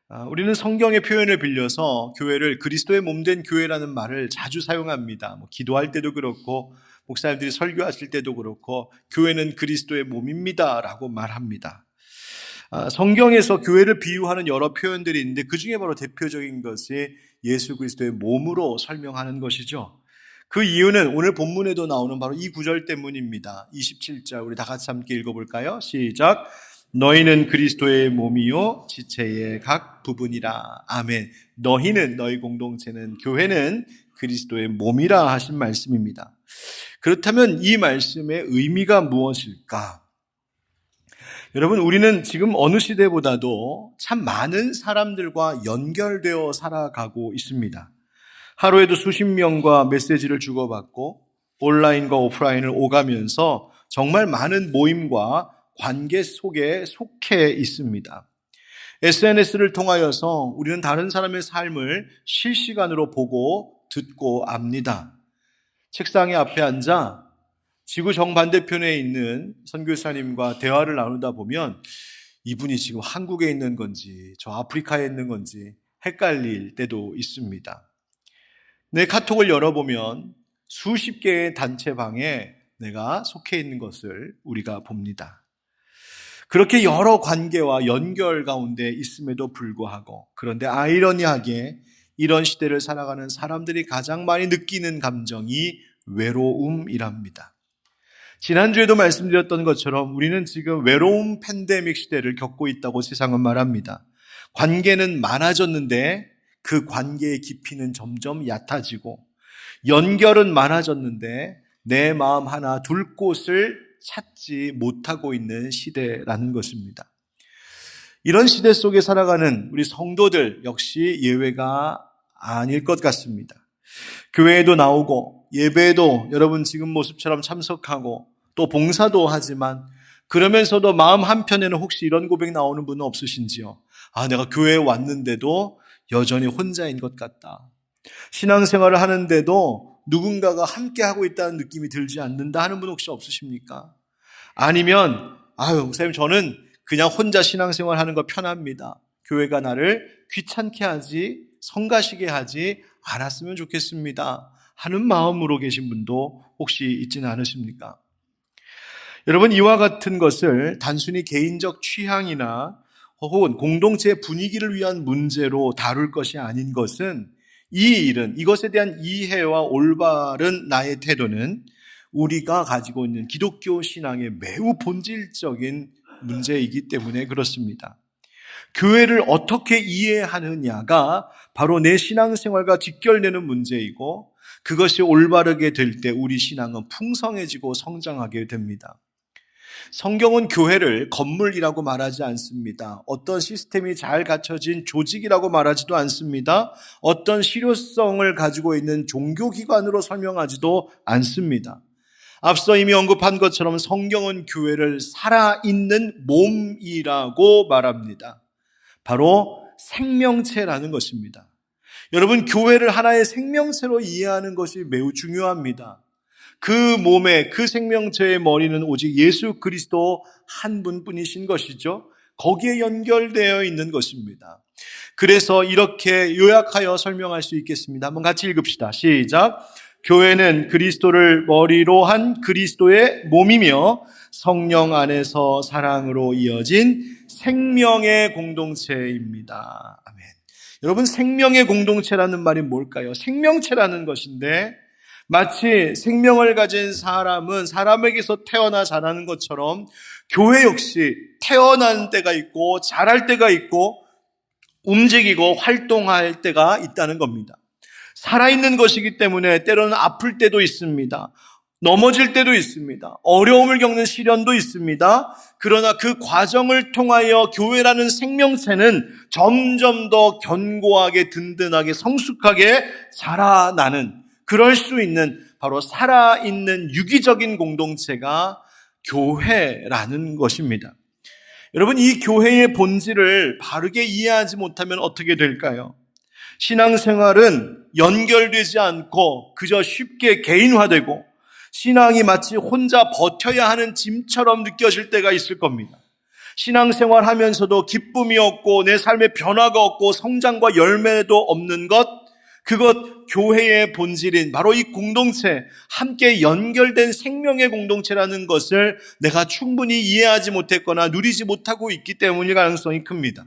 우리는 성경의 표현을 빌려서 교회를 그리스도의 몸된 교회라는 말을 자주 사용합니다. 기도할 때도 그렇고 목사님들이 설교하실 때도 그렇고 교회는 그리스도의 몸입니다 라고 말합니다. 성경에서 교회를 비유하는 여러 표현들이 있는데 그 중에 바로 대표적인 것이 예수 그리스도의 몸으로 설명하는 것이죠. 그 이유는 오늘 본문에도 나오는 바로 이 구절 때문입니다. 27절 우리 다 같이 함께 읽어볼까요? 시작. 너희는 그리스도의 몸이요 지체의 각 부분이라. 아멘. 너희는, 너희 공동체는, 교회는 그리스도의 몸이라 하신 말씀입니다. 그렇다면 이 말씀의 의미가 무엇일까? 여러분, 우리는 지금 어느 시대보다도 참 많은 사람들과 연결되어 살아가고 있습니다. 하루에도 수십 명과 메시지를 주고받고 온라인과 오프라인을 오가면서 정말 많은 모임과 관계 속에 속해 있습니다. SNS를 통하여서 우리는 다른 사람의 삶을 실시간으로 보고 듣고 압니다. 책상에 앞에 앉아 지구 정반대편에 있는 선교사님과 대화를 나누다 보면 이분이 지금 한국에 있는 건지 저 아프리카에 있는 건지 헷갈릴 때도 있습니다. 내 카톡을 열어보면 수십 개의 단체방에 내가 속해 있는 것을 우리가 봅니다. 그렇게 여러 관계와 연결 가운데 있음에도 불구하고, 그런데 아이러니하게 이런 시대를 살아가는 사람들이 가장 많이 느끼는 감정이 외로움이랍니다. 지난주에도 말씀드렸던 것처럼 우리는 지금 외로움 팬데믹 시대를 겪고 있다고 세상은 말합니다. 관계는 많아졌는데 그 관계의 깊이는 점점 얕아지고, 연결은 많아졌는데 내 마음 하나 둘 곳을 찾지 못하고 있는 시대라는 것입니다. 이런 시대 속에 살아가는 우리 성도들 역시 예외가 아닐 것 같습니다. 교회에도 나오고 예배에도 여러분 지금 모습처럼 참석하고 또 봉사도 하지만, 그러면서도 마음 한편에는 혹시 이런 고백 나오는 분은 없으신지요? 내가 교회에 왔는데도 여전히 혼자인 것 같다. 신앙생활을 하는데도 누군가가 함께하고 있다는 느낌이 들지 않는다 하는 분 혹시 없으십니까? 아니면 목사님 저는 그냥 혼자 신앙생활 하는 거 편합니다. 교회가 나를 귀찮게 하지 성가시게 하지 않았으면 좋겠습니다 하는 마음으로 계신 분도 혹시 있지는 않으십니까? 여러분, 이와 같은 것을 단순히 개인적 취향이나 혹은 공동체의 분위기를 위한 문제로 다룰 것이 아닌 것은, 이것에 대한 이해와 올바른 나의 태도는 우리가 가지고 있는 기독교 신앙의 매우 본질적인 문제이기 때문에 그렇습니다. 교회를 어떻게 이해하느냐가 바로 내 신앙생활과 직결되는 문제이고, 그것이 올바르게 될 때 우리 신앙은 풍성해지고 성장하게 됩니다. 성경은 교회를 건물이라고 말하지 않습니다. 어떤 시스템이 잘 갖춰진 조직이라고 말하지도 않습니다. 어떤 실효성을 가지고 있는 종교기관으로 설명하지도 않습니다. 앞서 이미 언급한 것처럼 성경은 교회를 살아있는 몸이라고 말합니다. 바로 생명체라는 것입니다. 여러분, 교회를 하나의 생명체로 이해하는 것이 매우 중요합니다. 그 몸의, 그 생명체의 머리는 오직 예수 그리스도 한 분뿐이신 것이죠. 거기에 연결되어 있는 것입니다. 그래서 이렇게 요약하여 설명할 수 있겠습니다. 한번 같이 읽읍시다. 시작. 교회는 그리스도를 머리로 한 그리스도의 몸이며 성령 안에서 사랑으로 이어진 생명의 공동체입니다. 아멘. 여러분, 생명의 공동체라는 말이 뭘까요? 생명체라는 것인데, 마치 생명을 가진 사람은 사람에게서 태어나 자라는 것처럼 교회 역시 태어난 때가 있고 자랄 때가 있고 움직이고 활동할 때가 있다는 겁니다. 살아있는 것이기 때문에 때로는 아플 때도 있습니다. 넘어질 때도 있습니다. 어려움을 겪는 시련도 있습니다. 그러나 그 과정을 통하여 교회라는 생명체는 점점 더 견고하게 든든하게 성숙하게 자라나는, 그럴 수 있는 바로 살아있는 유기적인 공동체가 교회라는 것입니다. 여러분, 이 교회의 본질을 바르게 이해하지 못하면 어떻게 될까요? 신앙생활은 연결되지 않고 그저 쉽게 개인화되고 신앙이 마치 혼자 버텨야 하는 짐처럼 느껴질 때가 있을 겁니다. 신앙생활 하면서도 기쁨이 없고 내 삶에 변화가 없고 성장과 열매도 없는 것, 그것 교회의 본질인 바로 이 공동체, 함께 연결된 생명의 공동체라는 것을 내가 충분히 이해하지 못했거나 누리지 못하고 있기 때문일 가능성이 큽니다.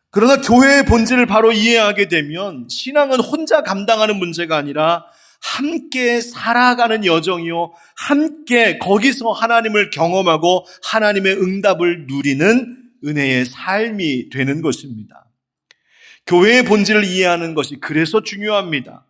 그러나 교회의 본질을 바로 이해하게 되면 신앙은 혼자 감당하는 문제가 아니라 함께 살아가는 여정이요, 함께 거기서 하나님을 경험하고 하나님의 응답을 누리는 은혜의 삶이 되는 것입니다. 교회의 본질을 이해하는 것이 그래서 중요합니다.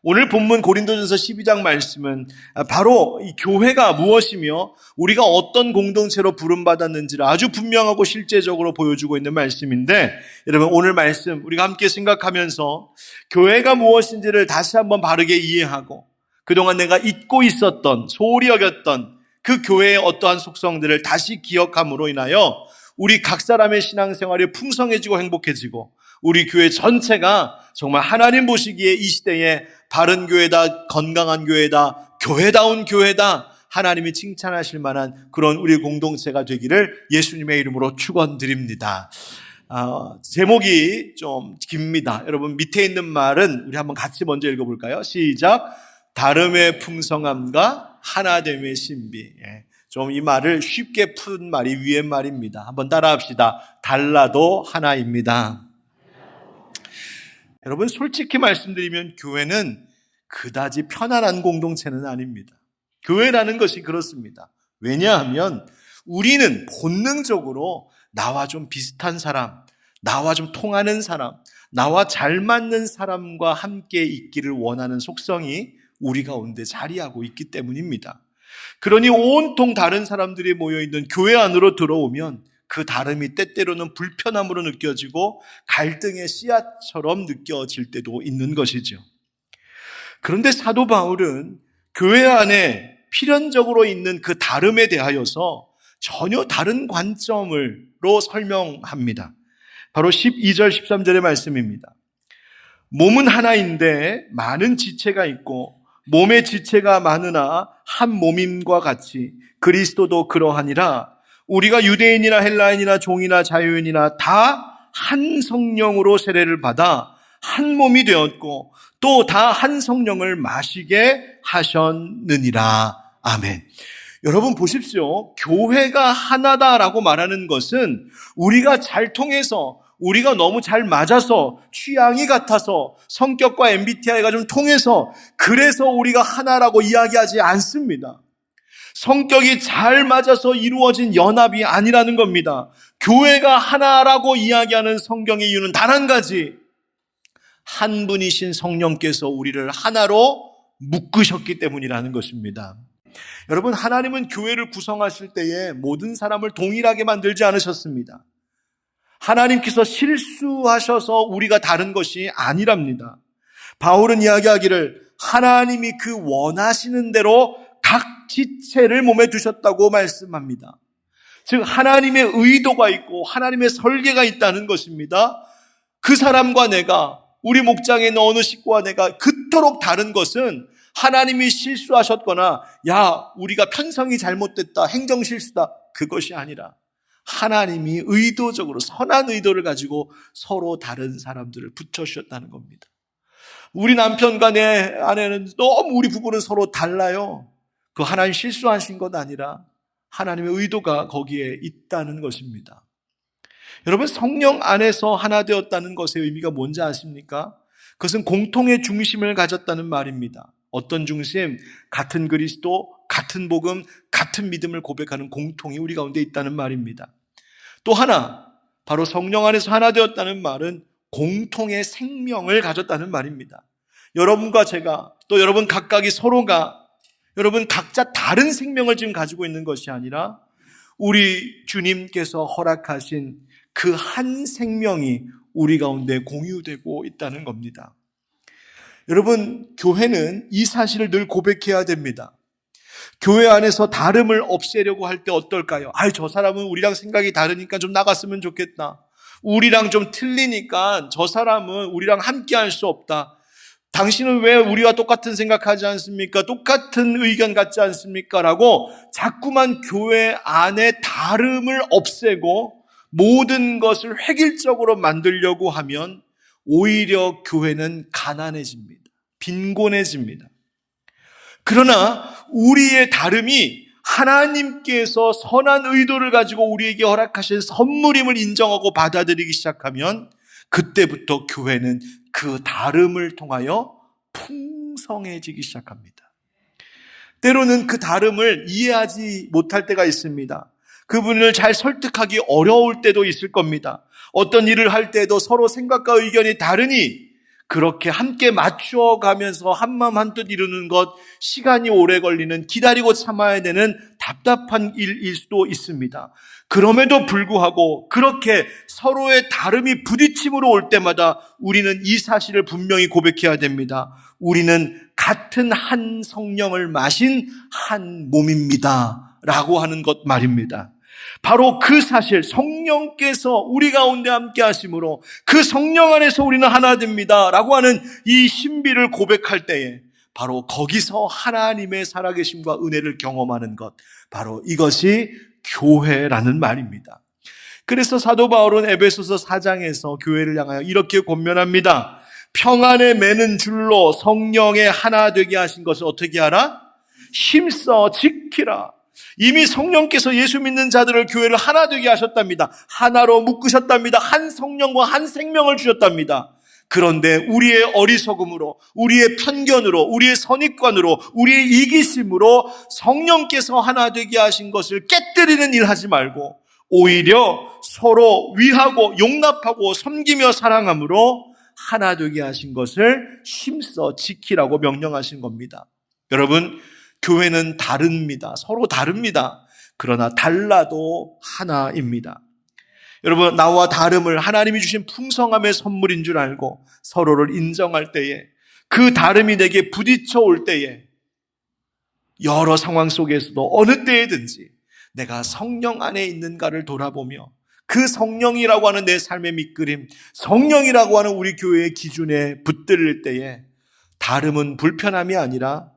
오늘 본문 고린도전서 12장 말씀은 바로 이 교회가 무엇이며 우리가 어떤 공동체로 부름받았는지를 아주 분명하고 실제적으로 보여주고 있는 말씀인데, 여러분 오늘 말씀 우리가 함께 생각하면서 교회가 무엇인지를 다시 한번 바르게 이해하고 그동안 내가 잊고 있었던, 소홀히 여겼던 그 교회의 어떠한 속성들을 다시 기억함으로 인하여 우리 각 사람의 신앙생활이 풍성해지고 행복해지고 우리 교회 전체가 정말 하나님 보시기에 이 시대에 바른 교회다, 건강한 교회다, 교회다운 교회다, 하나님이 칭찬하실 만한 그런 우리 공동체가 되기를 예수님의 이름으로 축원드립니다. 제목이 좀 깁니다. 여러분 밑에 있는 말은 우리 한번 같이 먼저 읽어볼까요? 시작. 다름의 풍성함과 하나됨의 신비. 좀 이 말을 쉽게 푼 말이 위의 말입니다. 한번 따라합시다. 달라도 하나입니다. 여러분 솔직히 말씀드리면 교회는 그다지 편안한 공동체는 아닙니다. 교회라는 것이 그렇습니다. 왜냐하면 우리는 본능적으로 나와 좀 비슷한 사람, 나와 좀 통하는 사람, 나와 잘 맞는 사람과 함께 있기를 원하는 속성이 우리 가운데 자리하고 있기 때문입니다. 그러니 온통 다른 사람들이 모여있는 교회 안으로 들어오면 그 다름이 때때로는 불편함으로 느껴지고 갈등의 씨앗처럼 느껴질 때도 있는 것이죠. 그런데 사도 바울은 교회 안에 필연적으로 있는 그 다름에 대하여서 전혀 다른 관점으로 설명합니다. 바로 12절 13절의 말씀입니다. 몸은 하나인데 많은 지체가 있고 몸의 지체가 많으나 한 몸임과 같이 그리스도도 그러하니라. 우리가 유대인이나 헬라인이나 종이나 자유인이나 다 한 성령으로 세례를 받아 한 몸이 되었고 또 다 한 성령을 마시게 하셨느니라. 아멘. 여러분 보십시오. 교회가 하나다라고 말하는 것은 우리가 잘 통해서, 우리가 너무 잘 맞아서, 취향이 같아서, 성격과 MBTI가 좀 통해서 그래서 우리가 하나라고 이야기하지 않습니다. 성격이 잘 맞아서 이루어진 연합이 아니라는 겁니다. 교회가 하나라고 이야기하는 성경의 이유는 단 한 가지, 한 분이신 성령께서 우리를 하나로 묶으셨기 때문이라는 것입니다. 여러분, 하나님은 교회를 구성하실 때에 모든 사람을 동일하게 만들지 않으셨습니다. 하나님께서 실수하셔서 우리가 다른 것이 아니랍니다. 바울은 이야기하기를 하나님이 그 원하시는 대로 각 지체를 몸에 두셨다고 말씀합니다. 즉 하나님의 의도가 있고 하나님의 설계가 있다는 것입니다. 그 사람과 내가, 우리 목장에 있는 어느 식구와 내가 그토록 다른 것은 하나님이 실수하셨거나 우리가 편성이 잘못됐다, 행정실수다, 그것이 아니라 하나님이 의도적으로 선한 의도를 가지고 서로 다른 사람들을 붙여주셨다는 겁니다. 우리 남편과 내 아내는 너무, 우리 부부는 서로 달라요. 그 하나님 실수하신 것 아니라 하나님의 의도가 거기에 있다는 것입니다. 여러분, 성령 안에서 하나 되었다는 것의 의미가 뭔지 아십니까? 그것은 공통의 중심을 가졌다는 말입니다. 어떤 중심? 같은 그리스도, 같은 복음, 같은 믿음을 고백하는 공통이 우리 가운데 있다는 말입니다. 또 하나, 바로 성령 안에서 하나 되었다는 말은 공통의 생명을 가졌다는 말입니다. 여러분과 제가, 또 여러분 각각이 서로가, 여러분 각자 다른 생명을 지금 가지고 있는 것이 아니라 우리 주님께서 허락하신 그 한 생명이 우리 가운데 공유되고 있다는 겁니다. 여러분, 교회는 이 사실을 늘 고백해야 됩니다. 교회 안에서 다름을 없애려고 할 때 어떨까요? 저 사람은 우리랑 생각이 다르니까 좀 나갔으면 좋겠다. 우리랑 좀 틀리니까 저 사람은 우리랑 함께 할 수 없다. 당신은 왜 우리와 똑같은 생각하지 않습니까? 똑같은 의견 갖지 않습니까? 라고 자꾸만 교회 안에 다름을 없애고 모든 것을 획일적으로 만들려고 하면 오히려 교회는 가난해집니다. 빈곤해집니다. 그러나 우리의 다름이 하나님께서 선한 의도를 가지고 우리에게 허락하신 선물임을 인정하고 받아들이기 시작하면 그때부터 교회는 그 다름을 통하여 풍성해지기 시작합니다. 때로는 그 다름을 이해하지 못할 때가 있습니다. 그분을 잘 설득하기 어려울 때도 있을 겁니다. 어떤 일을 할 때도 서로 생각과 의견이 다르니 그렇게 함께 맞추어가면서 한마음 한뜻 이루는 것, 시간이 오래 걸리는, 기다리고 참아야 되는 답답한 일일 수도 있습니다. 그럼에도 불구하고 그렇게 서로의 다름이 부딪힘으로 올 때마다 우리는 이 사실을 분명히 고백해야 됩니다. 우리는 같은 한 성령을 마신 한 몸입니다. 라고 하는 것 말입니다. 바로 그 사실, 성령께서 우리 가운데 함께 하심으로 그 성령 안에서 우리는 하나 됩니다 라고 하는 이 신비를 고백할 때에 바로 거기서 하나님의 살아계심과 은혜를 경험하는 것, 바로 이것이 교회라는 말입니다. 그래서 사도 바울은 에베소서 4장에서 교회를 향하여 이렇게 권면합니다. 평안에 매는 줄로 성령의 하나 되게 하신 것을 어떻게 하라? 힘써 지키라. 이미 성령께서 예수 믿는 자들을 교회를 하나 되게 하셨답니다. 하나로 묶으셨답니다. 한 성령과 한 생명을 주셨답니다. 그런데 우리의 어리석음으로, 우리의 편견으로, 우리의 선입관으로, 우리의 이기심으로 성령께서 하나 되게 하신 것을 깨뜨리는 일 하지 말고 오히려 서로 위하고 용납하고 섬기며 사랑함으로 하나 되게 하신 것을 힘써 지키라고 명령하신 겁니다. 여러분, 교회는 다릅니다. 서로 다릅니다. 그러나 달라도 하나입니다. 여러분, 나와 다름을 하나님이 주신 풍성함의 선물인 줄 알고 서로를 인정할 때에, 그 다름이 내게 부딪혀 올 때에, 여러 상황 속에서도 어느 때에든지 내가 성령 안에 있는가를 돌아보며 그 성령이라고 하는 내 삶의 밑그림, 성령이라고 하는 우리 교회의 기준에 붙들 때에 다름은 불편함이 아니라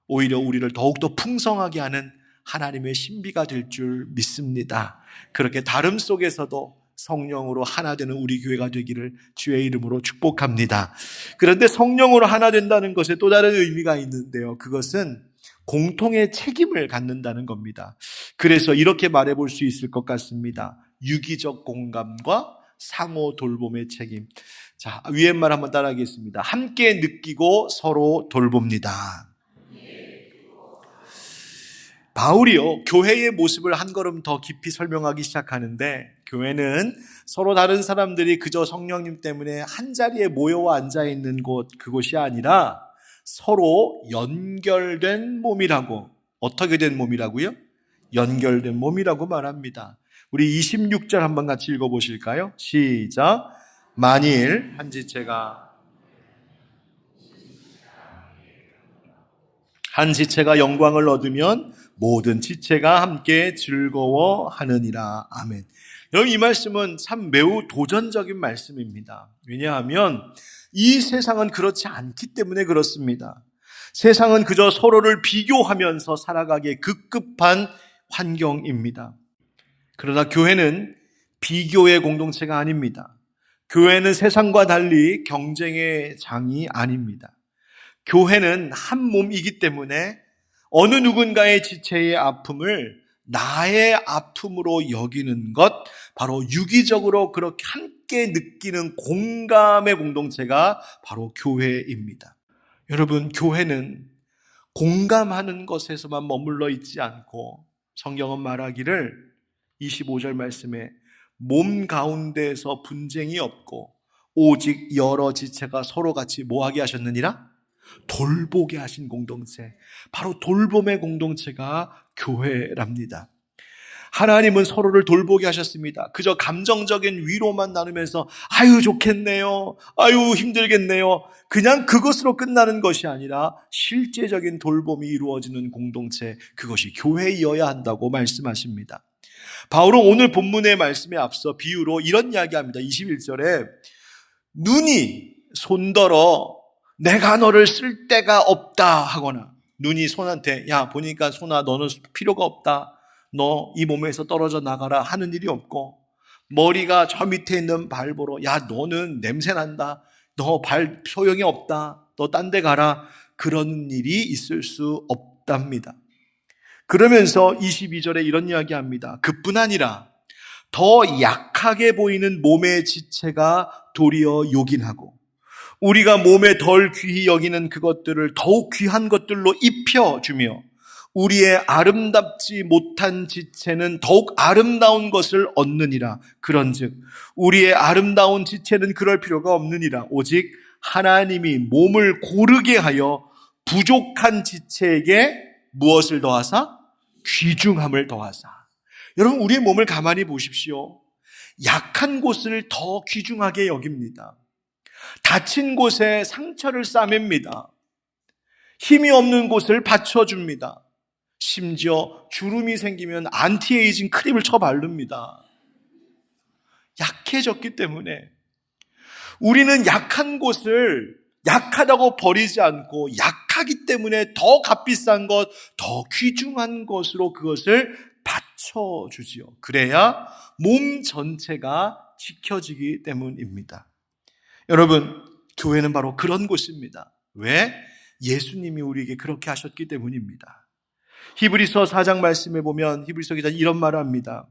오히려 우리를 더욱더 풍성하게 하는 하나님의 신비가 될 줄 믿습니다. 그렇게 다름 속에서도 성령으로 하나 되는 우리 교회가 되기를 주의 이름으로 축복합니다. 그런데 성령으로 하나 된다는 것에 또 다른 의미가 있는데요. 그것은 공통의 책임을 갖는다는 겁니다. 그래서 이렇게 말해볼 수 있을 것 같습니다. 유기적 공감과 상호 돌봄의 책임. 자, 위에 말 한번 따라하겠습니다. 함께 느끼고 서로 돌봅니다. 바울이요, 교회의 모습을 한 걸음 더 깊이 설명하기 시작하는데, 교회는 서로 다른 사람들이 그저 성령님 때문에 한자리에 모여와 앉아있는 곳, 그곳이 아니라 서로 연결된 몸이라고. 어떻게 된 몸이라고요? 연결된 몸이라고 말합니다. 우리 26절 한번 같이 읽어보실까요? 시작. 만일 한 지체가 영광을 얻으면 모든 지체가 함께 즐거워하느니라. 아멘. 여러분, 이 말씀은 참 매우 도전적인 말씀입니다. 왜냐하면 이 세상은 그렇지 않기 때문에 그렇습니다. 세상은 그저 서로를 비교하면서 살아가기에 급급한 환경입니다. 그러나 교회는 비교의 공동체가 아닙니다. 교회는 세상과 달리 경쟁의 장이 아닙니다. 교회는 한 몸이기 때문에 어느 누군가의 지체의 아픔을 나의 아픔으로 여기는 것, 바로 유기적으로 그렇게 함께 느끼는 공감의 공동체가 바로 교회입니다. 여러분, 교회는 공감하는 것에서만 머물러 있지 않고 성경은 말하기를 25절 말씀에 몸 가운데에서 분쟁이 없고 오직 여러 지체가 서로 같이 뭐하게 하셨느니라? 돌보게 하신 공동체, 바로 돌봄의 공동체가 교회랍니다. 하나님은 서로를 돌보게 하셨습니다. 그저 감정적인 위로만 나누면서 아유 좋겠네요, 아유 힘들겠네요, 그냥 그것으로 끝나는 것이 아니라 실제적인 돌봄이 이루어지는 공동체, 그것이 교회이어야 한다고 말씀하십니다. 바울은 오늘 본문의 말씀에 앞서 비유로 이런 이야기합니다. 21절에 눈이 손더러 내가 너를 쓸 데가 없다 하거나, 눈이 손한테 야 보니까 손아 너는 필요가 없다, 너 이 몸에서 떨어져 나가라 하는 일이 없고, 머리가 저 밑에 있는 발 보러 야 너는 냄새 난다, 너 발 소용이 없다, 너 딴 데 가라, 그런 일이 있을 수 없답니다. 그러면서 22절에 이런 이야기합니다. 그뿐 아니라 더 약하게 보이는 몸의 지체가 도리어 요긴하고, 우리가 몸에 덜 귀히 여기는 그것들을 더욱 귀한 것들로 입혀주며, 우리의 아름답지 못한 지체는 더욱 아름다운 것을 얻느니라. 그런즉 우리의 아름다운 지체는 그럴 필요가 없느니라. 오직 하나님이 몸을 고르게 하여 부족한 지체에게 무엇을 더하사? 귀중함을 더하사. 여러분, 우리의 몸을 가만히 보십시오. 약한 곳을 더 귀중하게 여깁니다. 다친 곳에 상처를 싸맵니다. 힘이 없는 곳을 받쳐줍니다. 심지어 주름이 생기면 안티에이징 크림을 쳐 바릅니다. 약해졌기 때문에 우리는 약한 곳을 약하다고 버리지 않고, 약하기 때문에 더 값비싼 것, 더 귀중한 것으로 그것을 받쳐주지요. 그래야 몸 전체가 지켜지기 때문입니다. 여러분, 교회는 바로 그런 곳입니다. 왜? 예수님이 우리에게 그렇게 하셨기 때문입니다. 히브리서 4장 말씀에 보면 히브리서 기자 이런 말을 합니다.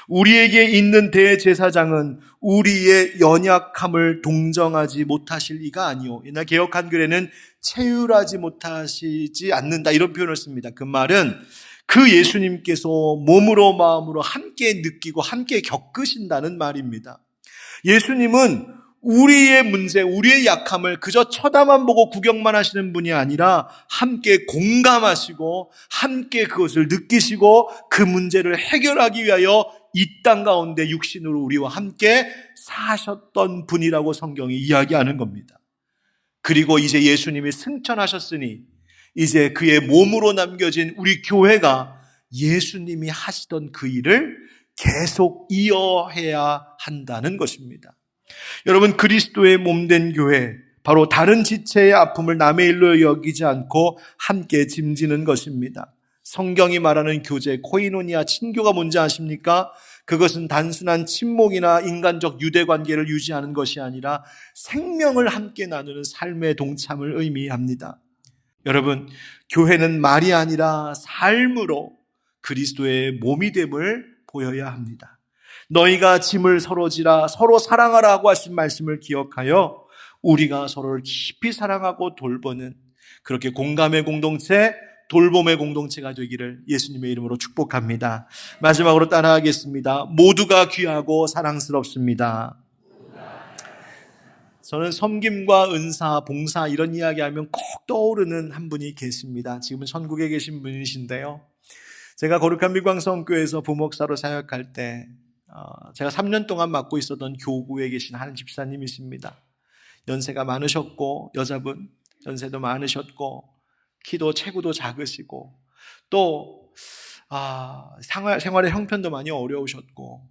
우리에게 있는 대제사장은 우리의 연약함을 동정하지 못하실 이가 아니오. 옛날 개역 한글에는 체휼하지 못하시지 않는다, 이런 표현을 씁니다. 그 말은 그 예수님께서 몸으로 마음으로 함께 느끼고 함께 겪으신다는 말입니다. 예수님은 우리의 문제, 우리의 약함을 그저 쳐다만 보고 구경만 하시는 분이 아니라 함께 공감하시고 함께 그것을 느끼시고 그 문제를 해결하기 위하여 이 땅 가운데 육신으로 우리와 함께 사셨던 분이라고 성경이 이야기하는 겁니다. 그리고 이제 예수님이 승천하셨으니 이제 그의 몸으로 남겨진 우리 교회가 예수님이 하시던 그 일을 계속 이어해야 한다는 것입니다. 여러분, 그리스도의 몸된 교회, 바로 다른 지체의 아픔을 남의 일로 여기지 않고 함께 짐지는 것입니다. 성경이 말하는 교제, 코이노니아, 친교가 뭔지 아십니까? 그것은 단순한 친목이나 인간적 유대관계를 유지하는 것이 아니라 생명을 함께 나누는 삶의 동참을 의미합니다. 여러분, 교회는 말이 아니라 삶으로 그리스도의 몸이 됨을 보여야 합니다. 너희가 짐을 서로 지라, 서로 사랑하라고 하신 말씀을 기억하여 우리가 서로를 깊이 사랑하고 돌보는 그렇게 공감의 공동체, 돌봄의 공동체가 되기를 예수님의 이름으로 축복합니다. 마지막으로 따라하겠습니다. 모두가 귀하고 사랑스럽습니다. 저는 섬김과 은사, 봉사 이런 이야기하면 꼭 떠오르는 한 분이 계십니다. 지금은 천국에 계신 분이신데요. 제가 거룩한 밀광성교회에서 부목사로 사역할 때 제가 3년 동안 맡고 있었던 교구에 계신 한 집사님이십니다. 연세가 많으셨고, 여자분 연세도 많으셨고, 키도 체구도 작으시고, 또 생활의 형편도 많이 어려우셨고,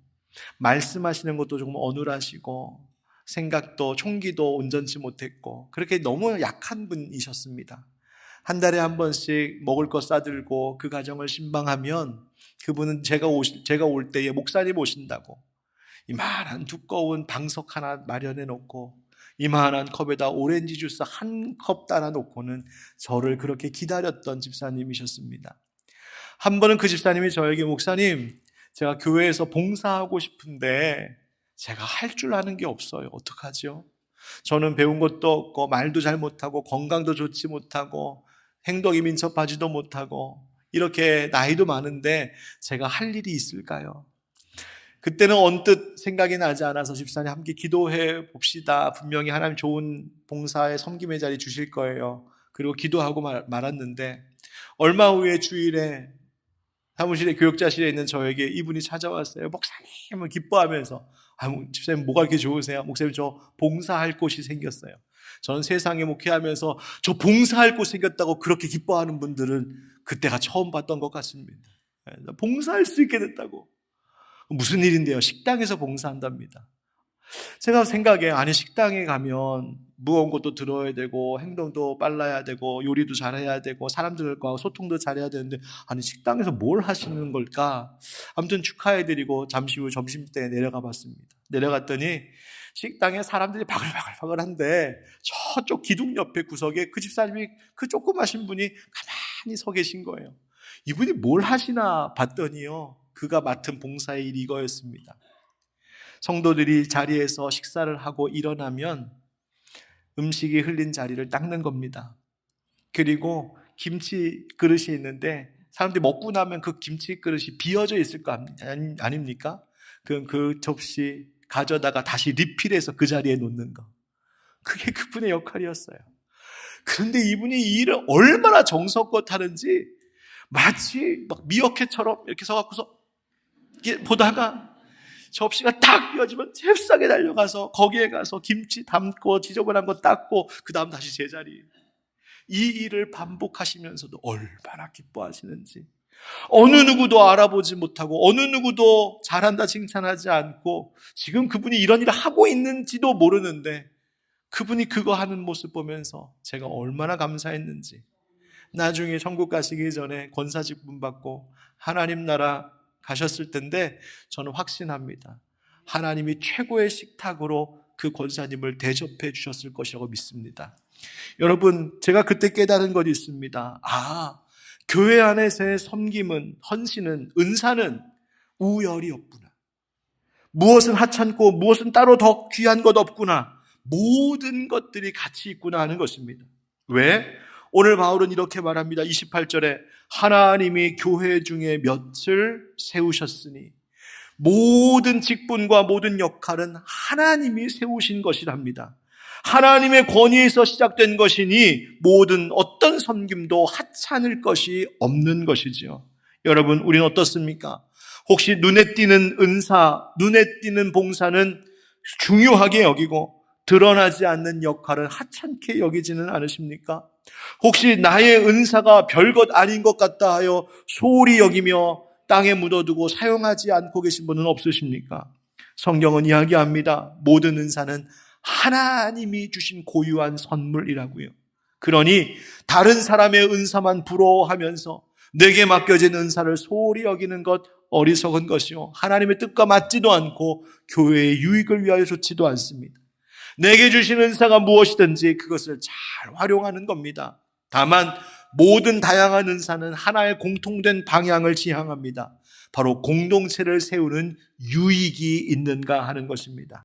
말씀하시는 것도 조금 어눌하시고, 생각도 총기도 온전치 못했고, 그렇게 너무 약한 분이셨습니다. 한 달에 한 번씩 먹을 거 싸들고 그 가정을 신방하면 그분은 제가 올 때에 목사님 오신다고 이만한 두꺼운 방석 하나 마련해 놓고 이만한 컵에다 오렌지 주스 한 컵 따라 놓고는 저를 그렇게 기다렸던 집사님이셨습니다. 한 번은 그 집사님이 저에게, 목사님, 제가 교회에서 봉사하고 싶은데 제가 할 줄 아는 게 없어요. 어떡하죠? 저는 배운 것도 없고 말도 잘 못하고 건강도 좋지 못하고 행동이 민첩하지도 못하고 이렇게 나이도 많은데 제가 할 일이 있을까요? 그때는 언뜻 생각이 나지 않아서, 집사님 함께 기도해 봅시다. 분명히 하나님 좋은 봉사의 섬김의 자리 주실 거예요. 그리고 기도하고 말았는데, 얼마 후에 주일에 사무실에 교육자실에 있는 저에게 이분이 찾아왔어요. 목사님을 기뻐하면서, 집사님 뭐가 이렇게 좋으세요? 목사님 저 봉사할 곳이 생겼어요. 저는 세상에 목회하면서 저 봉사할 곳 생겼다고 그렇게 기뻐하는 분들은 그때가 처음 봤던 것 같습니다. 봉사할 수 있게 됐다고. 무슨 일인데요? 식당에서 봉사한답니다. 제가 생각에, 아니 식당에 가면 무거운 것도 들어야 되고 행동도 빨라야 되고 요리도 잘해야 되고 사람들과 소통도 잘해야 되는데, 아니 식당에서 뭘 하시는 걸까? 아무튼 축하해드리고 잠시 후 점심때 내려가 봤습니다. 내려갔더니 식당에 사람들이 바글바글바글한데 저쪽 기둥 옆에 구석에 그 집사님이, 그 조그마신 분이 가만히 서 계신 거예요. 이분이 뭘 하시나 봤더니요, 그가 맡은 봉사의 일이 이거였습니다. 성도들이 자리에서 식사를 하고 일어나면 음식이 흘린 자리를 닦는 겁니다. 그리고 김치 그릇이 있는데 사람들이 먹고 나면 그 김치 그릇이 비어져 있을 거 아닙니까? 그럼 그 접시 가져다가 다시 리필해서 그 자리에 놓는 거. 그게 그분의 역할이었어요. 그런데 이분이 이 일을 얼마나 정성껏 하는지, 마치 막 미어캣처럼 이렇게 서갖고서 보다가 접시가 딱 비워지면 잽싸게 달려가서 거기에 가서 김치 담고 지저분한 거 닦고 그 다음 다시 제자리. 이 일을 반복하시면서도 얼마나 기뻐하시는지, 어느 누구도 알아보지 못하고 어느 누구도 잘한다 칭찬하지 않고 지금 그분이 이런 일을 하고 있는지도 모르는데, 그분이 그거 하는 모습 보면서 제가 얼마나 감사했는지, 나중에 천국 가시기 전에 권사직분 받고 하나님 나라 가셨을 텐데 저는 확신합니다. 하나님이 최고의 식탁으로 그 권사님을 대접해 주셨을 것이라고 믿습니다. 여러분, 제가 그때 깨달은 것이 있습니다. 교회 안에서의 섬김은, 헌신은, 은사는 우열이 없구나. 무엇은 하찮고 무엇은 따로 더 귀한 것 없구나. 모든 것들이 같이 있구나 하는 것입니다. 왜? 오늘 바울은 이렇게 말합니다. 28절에 하나님이 교회 중에 몇을 세우셨으니, 모든 직분과 모든 역할은 하나님이 세우신 것이랍니다. 하나님의 권위에서 시작된 것이니 모든 어떤 섬김도 하찮을 것이 없는 것이지요. 여러분, 우리는 어떻습니까? 혹시 눈에 띄는 은사, 눈에 띄는 봉사는 중요하게 여기고 드러나지 않는 역할은 하찮게 여기지는 않으십니까? 혹시 나의 은사가 별것 아닌 것 같다 하여 소홀히 여기며 땅에 묻어두고 사용하지 않고 계신 분은 없으십니까? 성경은 이야기합니다. 모든 은사는 하나님이 주신 고유한 선물이라고요. 그러니 다른 사람의 은사만 부러워하면서 내게 맡겨진 은사를 소홀히 여기는 것 어리석은 것이요, 하나님의 뜻과 맞지도 않고 교회의 유익을 위하여 좋지도 않습니다. 내게 주신 은사가 무엇이든지 그것을 잘 활용하는 겁니다. 다만 모든 다양한 은사는 하나의 공통된 방향을 지향합니다. 바로 공동체를 세우는 유익이 있는가 하는 것입니다.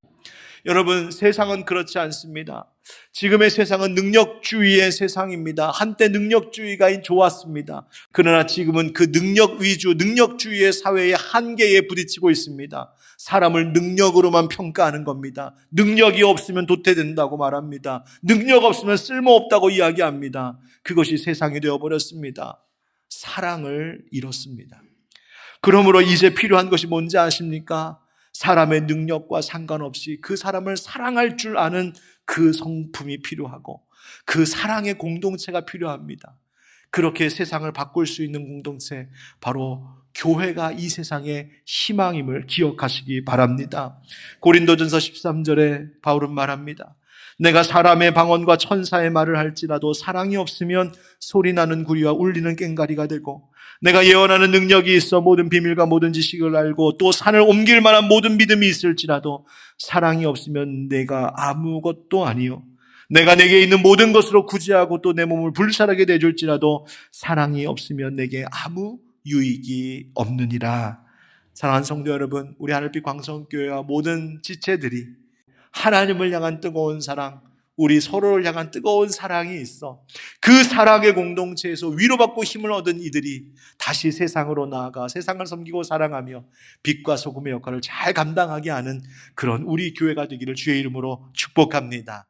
여러분, 세상은 그렇지 않습니다. 지금의 세상은 능력주의의 세상입니다. 한때 능력주의가 좋았습니다. 그러나 지금은 그 능력 위주, 능력주의의 사회의 한계에 부딪히고 있습니다. 사람을 능력으로만 평가하는 겁니다. 능력이 없으면 도태된다고 말합니다. 능력 없으면 쓸모없다고 이야기합니다. 그것이 세상이 되어버렸습니다. 사랑을 잃었습니다. 그러므로 이제 필요한 것이 뭔지 아십니까? 사람의 능력과 상관없이 그 사람을 사랑할 줄 아는 그 성품이 필요하고 그 사랑의 공동체가 필요합니다. 그렇게 세상을 바꿀 수 있는 공동체, 바로 교회가 이 세상의 희망임을 기억하시기 바랍니다. 고린도전서 13절에 바울은 말합니다. 내가 사람의 방언과 천사의 말을 할지라도 사랑이 없으면 소리나는 구리와 울리는 꽹과리가 되고, 내가 예언하는 능력이 있어 모든 비밀과 모든 지식을 알고 또 산을 옮길 만한 모든 믿음이 있을지라도 사랑이 없으면 내가 아무것도 아니요, 내가 내게 있는 모든 것으로 구제하고 또 내 몸을 불살하게 내줄지라도 사랑이 없으면 내게 아무 유익이 없느니라. 사랑하는 성도 여러분, 우리 하늘빛 광성교회와 모든 지체들이 하나님을 향한 뜨거운 사랑, 우리 서로를 향한 뜨거운 사랑이 있어 그 사랑의 공동체에서 위로받고 힘을 얻은 이들이 다시 세상으로 나아가 세상을 섬기고 사랑하며 빛과 소금의 역할을 잘 감당하게 하는 그런 우리 교회가 되기를 주의 이름으로 축복합니다.